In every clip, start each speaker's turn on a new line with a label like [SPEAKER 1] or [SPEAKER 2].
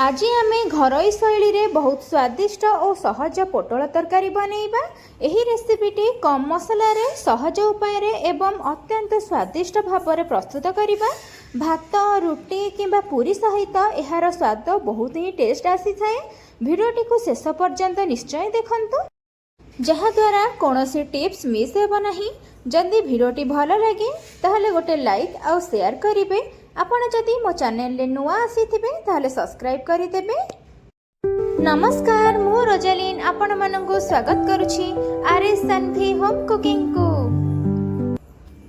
[SPEAKER 1] आज आम घरोई शैली रे बहुत स्वादिष्ट और सहज पोटल तरकारी बनैबा। एही रेसिपीटी कम मसला रे सहज उपाय रे एवं अत्यंत स्वादिष्ट भाव में प्रस्तुत करिबा। भात रुटी किंबा पूरी सहित एहार स्वाद बहुत ही टेस्ट आसी थाए। भिडियोटी को शेष पर्यंत निश्चय देखंतु, जहा द्वारा कोनोसी टिप्स मिस हेबो नाही। जदि भिडियोटी भल लगे ताहले गोटे लाइक और शेयर करिवे। आपण जदि मो चैनल रे नुआ आसीथिबे ताहले सब्सक्राइब करिदेबे। नमस्कार, मु रोजालिन आपण मानंकु स्वागत करूछि आरएस सानवी होम कुकिंग को।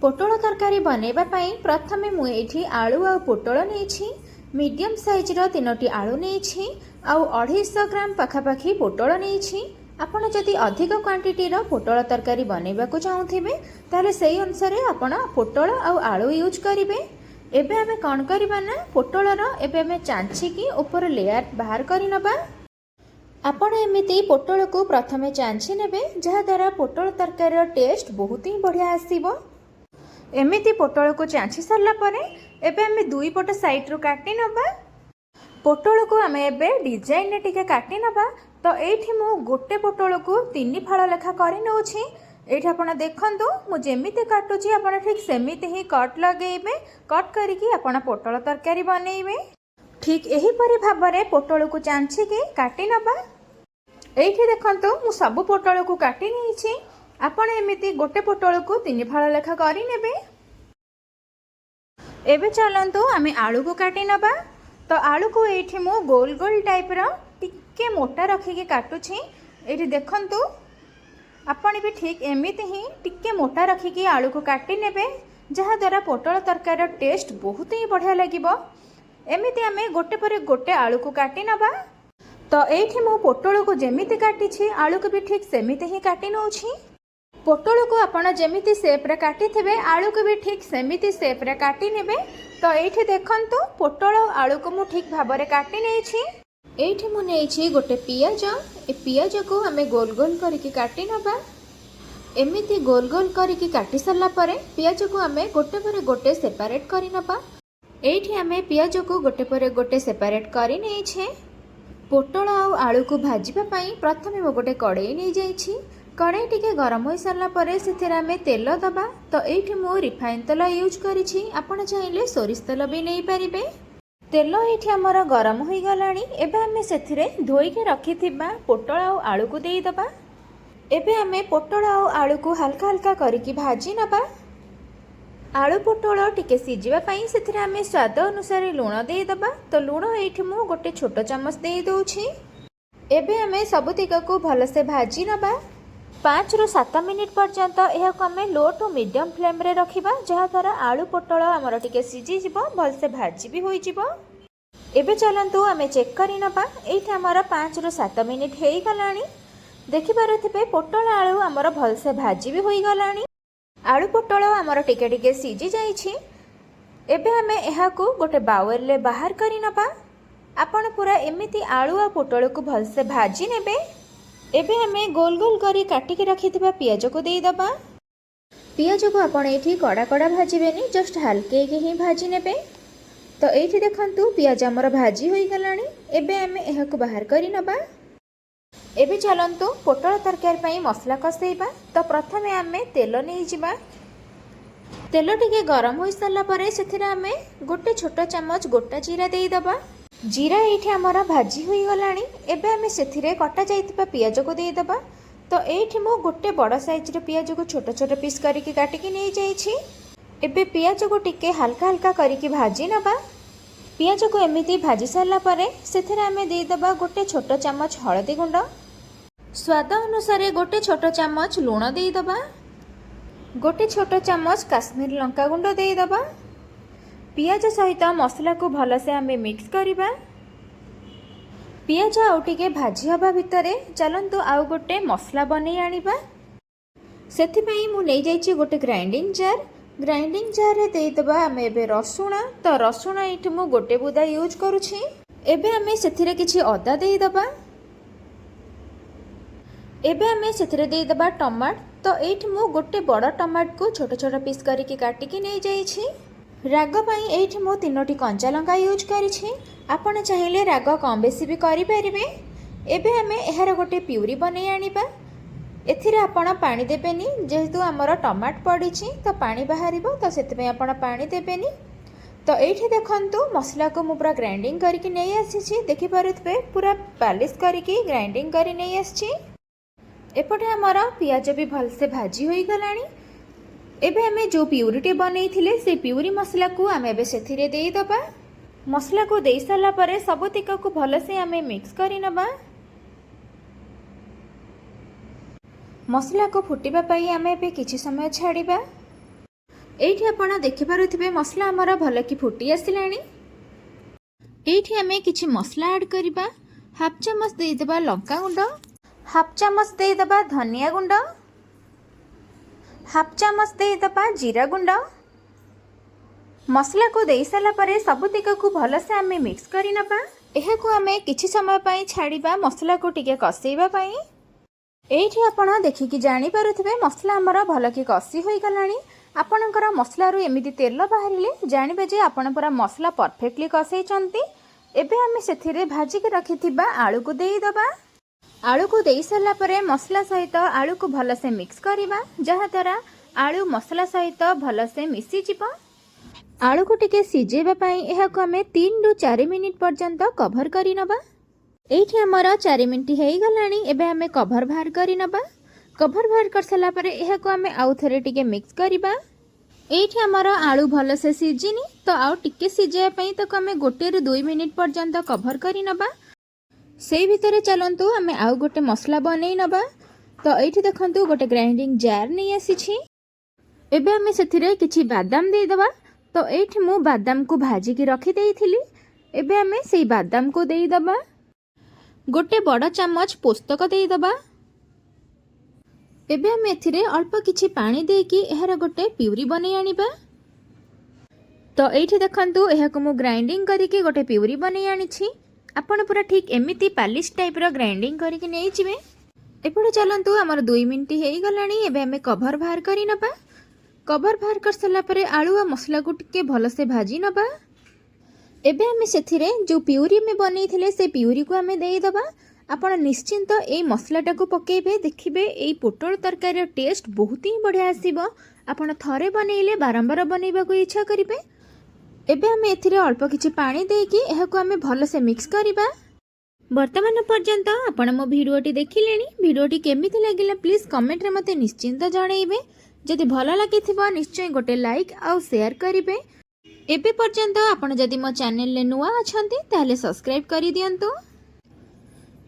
[SPEAKER 1] पोटल तरकारी बनेबा पई प्रथमे मु एठी आलू आ पोटल नेछि। मीडियम साइज रो 3टी आलू नेछि आ 250 ग्राम पाखापाखी पोटल नेछि। आपण जदि अधिक क्वांटिटी रो पोटल तरकारी बनेबा को चाहुथिबे ताहले सेही अनुसार आपण पोटल आ आलू यूज करिवे। एबे हमें कौन करबा ना, पोटलर एबे हमें चांची की ऊपर लेयर बाहर करि नबा। आपण एमिति पोटल को प्रथमे चांची नेबे, जहा द्वारा पोटल तरकारी टेस्ट बहुत ही बढ़िया आसीबो। एमिति पोटल को चांची सरला परे एबे हमें दुई पट साइड रो काटी नबा। पोटल को हमें एबे डिजाइन ने टिके काटी नबा। तो एठी मु गोटे पोटल को 3 फाळ लेखा करि नउछि। एठी आपण देखंतु मु जेमिति काटुची आपण ठीक सेमिति ही कट लगेइबे। कट करिकि आपण पोटल तरकारी बनैबे। ठीक एही परि भाबरे पोटल को चांची के काटी नबा। एठी देखंतु मु सब पोटल को काटी नैछि। आपण एमिति गोटे पोटल को 3 फाळ लेखा करि नेबे। एबे चलंतु आमे आलू को काटी नबा। तो आलू को एठी मु गोल गोल टाइप रो टिके मोटा रखी के काटुछि। एठी देखंतु आपण भी ठीक एमिति ही टिके मोटा रखिकी आलू को काटी नेबे, जहा द्वारा पोटल तरकारी टेस्ट बहुत ही बढ़िया लगिबो। एमिति आमे गोटे पर गोटे आलू को काटी नबा। तो एठी मो पोटल को जेमिति काटिछि आलू को भी ठीक सेमिति ही काटी नउछि। पोटल को आपण जेमिति शेप रे काटी थेबे आलू को भी ठीक सेमिति शेप रे काटी नेबे। तो एठी देखंतु पोटल और आलू को मु ठीक भाव रे काटी नेछि। एठी मु नेछि गोटे पियाज। ए पियाज को हमें गोल गोल करिकि काटी नबा। एमिति गोल गोल करिकि काटी सरला परे पियाज को हमें गोटे पर गोटे सेपरेट करि नबा। एठी हमें पियाज को गोटे पर गोटे सेपरेट करि नेछे। पोटल और आलू को भाजिबा पई प्रथमे मो गोटे कड़ाई नै जाइछि। कड़ाई टिके गरम होई सरला परे सेथिरा हमें तेल दबा। तो एठी मो रिफाइन तेल यूज करिछि। आपण चाहिले सोरिष तेल भी नै परिबे। तेल ये आमर गरम हो गलानी। एबे हमें सेथिरे धोई के रखी थिबा पोटल और आलू को देई दबा। एबे हमें पोटल और आलू को हल्का हल्का करिकि भाजी नबा। आलू पोटल टिके सिजिबा पई सेथिरे हमें स्वाद अनुसार लूण देई दबा। तो लूण एठी मु गोटे छोट चम्मच देई दोछि। एबे हमें सबुतिक को भल से भाजी नबा। 5 ରୁ 7 मिनिट पर्यंत यह हमें लो टू मीडियम फ्लेम रे रखिबा, जहा द्वारा आलू पोटल हमर टिके सिजी जिवो, भल से भाजी भी होई जिवो। एबे चलंतु आमे चेक करि नबा। एठी हमर 5 ରୁ 7 मिनिट हेई गलानी। देखि पारुथिबे पोटल आलू हमर भल से भाजी भी होई गलानी। आलू पोटल हमर टिके टिके सिजी जाइछि। एबे हमें एहा को गोटे बाउल ले बाहर करि नबा। आपण पूरा एमिति आलू आ पोटल को भल से भाजी नेबे। एबे हमें गोल गोल करी काटी के रखिथिबा पियाज को देई दबा। पियाज को आपण एठी कड़ा कड़ा भाजिबेनी, जस्ट हल्के के ही भाजी नेबे। तो एठी देखंतु पियाज हमर भाजी होई गलानी। एबे हमें एहा को बाहर करि नबा। एबे चलंतु पोटल तरकारी पई मसला कसेइबा। तो प्रथमे हमें तेल नै जिबा। तेल टिके गरम होई सरला परे सेथिरा हमें गोटे छोट चम्मच गोटा जीरा देई दबा। जीरा एठी हमर भाजी होई गलानी। एबे हमें सेथिरे कटा जाइतिबा पियाज को देई दबा। तो एठी मो गोटे बड़ साइज रे पियाज को छोट छोट पीस करिकि काटिकि नै जाइछि। एबे पियाज को टिके हल्का हल्का करिकि भाजी नबा। पियाज को एमिति भाजी सरला परे सेथिरे हमें देई दबा गोटे छोट चम्मच हळदी गुंड। स्वाद अनुसार गोटे छोट चम्मच लूण देई दबा। गोटे छोट चम्मच काश्मीर लंका गुंड देई दबा। पियाज सहित मसला को भल से हमें मिक्स करिबा। पियाज आउ टिके भाजी हवा भितरे चलंतु आउ गोटे मसला बनै आनिबा। सेथि पई मु नै जाइछि गोटे ग्राइंडिंग जार। ग्राइंडिंग जार रे देई दबा हमें एबे रसुण। तो रसुण एठी मु गोटे बुदा यूज करूछि। एबे हमें सेथिरे किछि अदा देई दबा। एबे हमें सेथिरे देई दबा टमाट। तो एठी मु गोटे बड़ टमाट को छोट छोट पीस करिकि काटिकि नै जाइछि। राग पाई एठी मो 3टी कंचा लंका यूज करिछि। आपण चाहिले राग कम बेसी भी करि परिबे। एबे हमें एहार गोटे प्यूरी बनै आनिबा। एथिरे आपण पानी देबेनी, जेहेतु हमर टमाट पड़िछि तो पानी बाहरिबो, तो सेतपे आपण पानी देबेनी। तो एठी देखंतु मसला को मु पूरा ग्राइंडिंग करके नहीं आसी, देखि पारुथबे पूरा पालिश करके ग्राइंडिंग करी नहीं आसी। एपटे हमर पियाज भी भलसे भाजी होई गलानी। एबे हमें जो प्यूरीटे बनैथिले से प्यूरी मसला को आमे एबे सेथिरे देई दबा। मसला को देई साला परे सब तिका को भलसे आमे मिक्स करि नबा। मसला को फुटिबा पई आमे एबे किछि समय छाड़िबा। एठी आपण देखि पारुथिबे मसला हमर भल कि फुटी आसिलानी। एठी आमे किछि मसला ऐड करिबा। हाफ चम्मच देई दबा लंका गुंड, हाफ चम्मच देई दबा धनिया गुंड, हाफ चम्मच देई दबा जीरा गुंड। मसला को देई साला परे सब तिका को भलसे आमे मिक्स करि नबा। एहा को आमे किछि समय पई छाड़िबा मसला को टिके कसेइबा पई। एठी आपण देखिकी जानि पारुथिबे मसला हमर भल कि कसी होई गलानी। आपणकर मसलारू एमिति तेल बाहरिले जानिबे जे आपण पूरा मसला परफेक्टली कसेइचंती। एबे आमे सेथिरे भाजी के रखिथिबा आलू को देई दबा। आलू को देई साला परे मसला सहित आलू को भलसे मिक्स करिबा, जहा द्वारा आलू मसला सहित भलसे मिसी जिवो। आलू को टिके सिजेबा पई एहा को आमे 3 रु 4 मिनिट पर्यंत कवर करि नबा। एठी हमर 4 मिनिट हेई गलानी। एबे आमे कवर बाहर करि नबा। कवर बाहर कर साला परे एहा को आमे आउ थरे टिके मिक्स करिबा। एठी हमर आलू भलसे सिजिनी, तो आउ टिके सिजेया पई ताको आमे 1 रु 2 मिनिट पर्यंत कवर करि नबा। सेई भितरे चलंतु आमे आउ गोटे मसला बनै नबा। तो एठी देखंतु गोटे ग्राइंडिंग जार नै आसीछि। एबे आमे सेथिरे किछि बादाम देई दबा। तो एठी मु बादाम को भाजी के रखि देइथिली। एबे आमे सेई बादाम को देई दबा। गोटे बड़ चम्मच पोस्तक देई दबा। एबे आमे एथिरे अल्प किछि पानी देकी एहार गोटे प्यूरी बनै आनिबा। तो एठी देखंतु एहा को मु ग्राइंडिंग करिके गोटे प्यूरी बनै आनिछि। आपण पूरा ठीक एमिति पालिश टाइप रो ग्राइंडिंग करिके नै जिवे। एपटे चलंतु हमर 2 मिनिट हेई गलानी। एबे आमे कवर बाहर करि नबा। कवर बाहर कर सला परे आलू आ मसला को टिके भलसे भाजी नबा। एबे आमे सेथिरे जो प्यूरी में बनैथिले से प्यूरी को आमे देई दबा। आपण निश्चिंत एई मसलाटा को पकेबे, देखिबे एई पोटल तरकारी टेस्ट बहुत ही बढ़िया आसीबो। आपण थरे बनैले बारंबार बनैबा को इच्छा करिवे। एबे आमे एथिरे अल्प किछि पानी देकी एहा को आमे भलसे मिक्स करिबा। वर्तमान पर्यंत आपण मो भिडियोटी देखिलेनी। भिडियोटी केमिति लागिला प्लीज कमेंट रे मते निश्चिंत जणैबे। जदि भल लागिथिबो निश्चय गोटे लाइक आउ शेयर करिवे। एबे पर्यंत आपण जदि मो चैनल ले नुआ अछंती ताहले सब्सक्राइब करि दियंतु।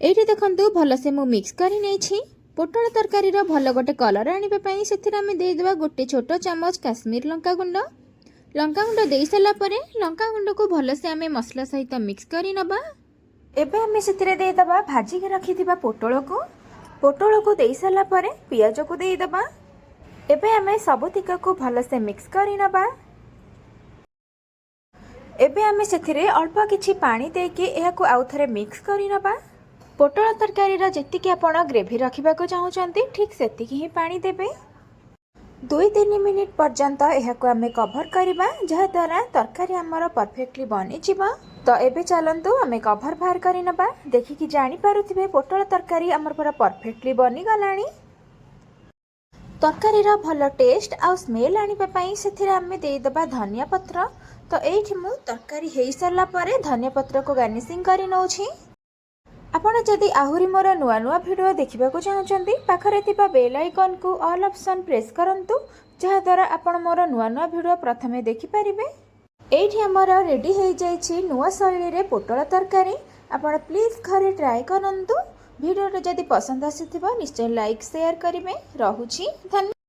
[SPEAKER 1] एठी देखंतु भलसे मु मिक्स करि नेछि। पोटल तरकारी रो भल गोटे कलर आनिबा पई सेथिरा मे देई देबा गोटे छोटो चम्मच काश्मीर लंका गुंड। लंका गुंड देई सला परे लंका गुंड को भलसे आमे मसला सहित मिक्स करि नबा। एबे आमे सेथिरे देई दबा भाजी के रखिथिबा पोटल को देई सला परे पियाज को देई दबा। एबे आमे सब तिका को भलसे मिक्स करि नबा। एबे आमे सेथिरे अल्प किछि पानी देके एहा को आउ थरे मिक्स करि नबा। पोटल तरकारी रा जेतिकी आपण ग्रेवी रखिबा को चाहुचंती ठीक सेतिकी ही पानी देबे। 2-3 मिनिट पर्यंत एहा को आमे कवर करिबा, जहा द्वारा तरकारी हमर परफेक्टली बनि जिवो। तो एबे चलंतु आमे कवर बाहर करि नबा। देखिकी जानि पारुथिबे पोटल तरकारी हमर पूरा परफेक्टली बनि गलानी। तरकारी रा भल टेस्ट आ स्मेल आनिबा पई सेथिरे आमे देई दबा धनिया पत्र। तो एठी मु तरकारी हेई सरला परे धनिया पत्र को गार्निशिंग करि नउछि। आपण जदि आहुरी मोर नुआ नुआ भिडियो देखिबा को चाहुचंती पाखरे थिबा बेल आइकन को ऑल ऑप्शन प्रेस करंतु, जहा द्वारा आपण मोर नुआ नुआ भिडियो प्रथमे देखि परिबे। एठी हमर रेडी हेई जाईछि नुआ शैली रे पोटल तरकारी। आपण प्लीज घरे ट्राई करंतु। भिडियो जदि पसंद आसीथिबो निश्चय लाइक शेयर करिवे। रहुछि धन्यवाद।